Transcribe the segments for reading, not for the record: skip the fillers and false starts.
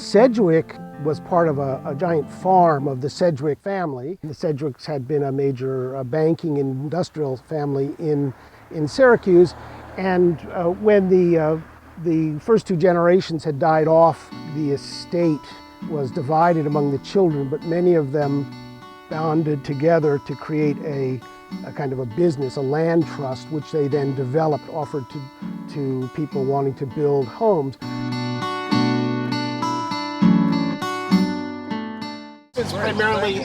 Sedgwick was part of a giant farm of the Sedgwick family. The Sedgwicks had been a major banking and industrial family in Syracuse, and when the first two generations had died off, the estate was divided among the children, but many of them bonded together to create a kind of a business, a land trust, which they then developed, offered to people wanting to build homes. It's primarily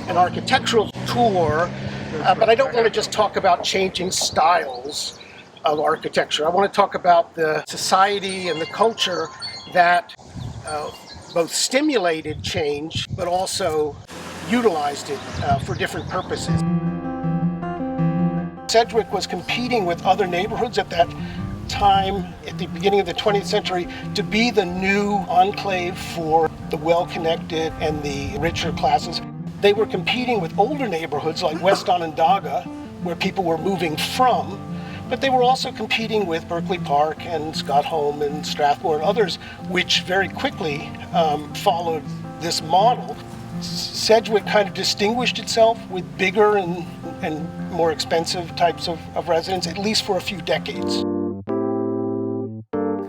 an architectural tour, but I don't want to just talk about changing styles of architecture. I want to talk about the society and the culture that both stimulated change, but also utilized it for different purposes. Sedgwick was competing with other neighborhoods at that time, at the beginning of the 20th century, to be the new enclave for the well-connected and the richer classes. They were competing with older neighborhoods like West Onondaga, where people were moving from, but they were also competing with Berkeley Park and Scott Home and Strathmore and others, which very quickly followed this model. Sedgwick kind of distinguished itself with bigger and more expensive types of residents, at least for a few decades.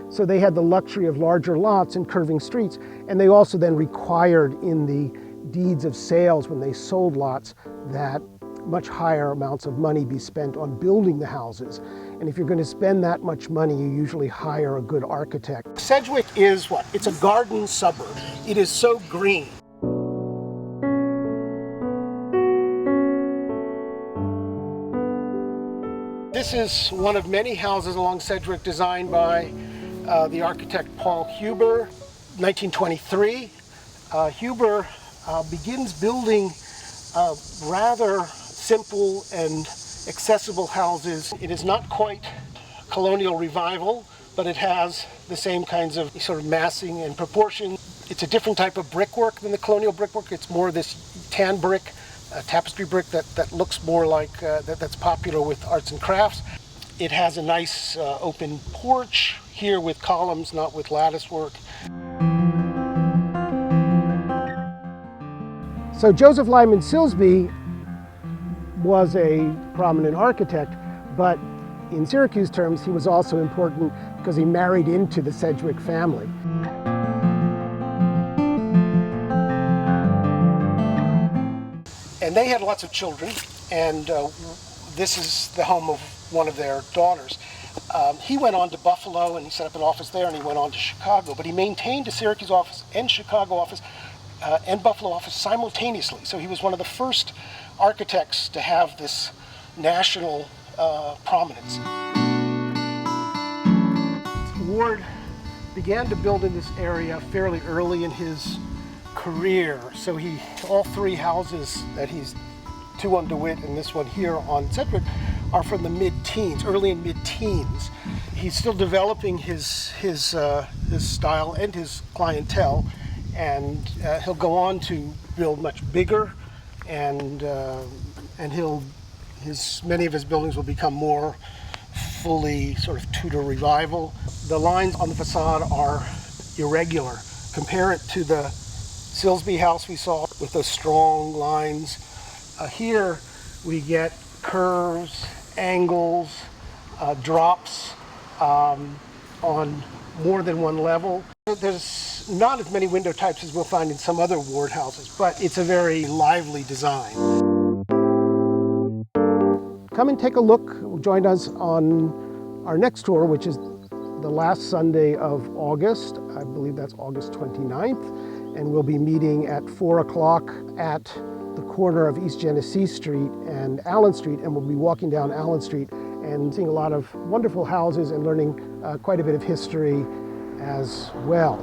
So they had the luxury of larger lots and curving streets, and they also then required in the deeds of sales when they sold lots that much higher amounts of money be spent on building the houses. And if you're going to spend that much money, you usually hire a good architect. Sedgwick is what? It's a garden suburb. It is so green. This is one of many houses along Sedgwick designed by the architect Paul Huber, 1923. Huber begins building rather simple and accessible houses. It is not quite colonial revival, but it has the same kinds of sort of massing and proportion. It's a different type of brickwork than the colonial brickwork. It's more this tan brick, tapestry brick that looks more like, that's popular with arts and crafts. It has a nice open porch here with columns, not with lattice work. So Joseph Lyman Silsby was a prominent architect, but in Syracuse terms, he was also important because he married into the Sedgwick family. And they had lots of children, and this is the home of one of their daughters. He went on to Buffalo and he set up an office there, and he went on to Chicago, but he maintained a Syracuse office and Chicago office and Buffalo office simultaneously. So he was one of the first architects to have this national prominence. Ward began to build in this area fairly early in his career. So all three houses that he's, two on DeWitt and this one here on Sedgwick, are from the mid-teens, early and mid-teens. He's still developing his style and his clientele, and he'll go on to build much bigger, and many of his buildings will become more fully sort of Tudor revival. The lines on the facade are irregular. Compare it to the Silsby house we saw with those strong lines. Here we get curves, angles, drops on more than one level. There's not as many window types as we'll find in some other Ward houses, but it's a very lively design. Come and take a look. Join us on our next tour, which is the last Sunday of August. I believe that's August 29th. And we'll be meeting at 4 o'clock at the corner of East Genesee Street and Allen Street, and we'll be walking down Allen Street and seeing a lot of wonderful houses and learning quite a bit of history as well.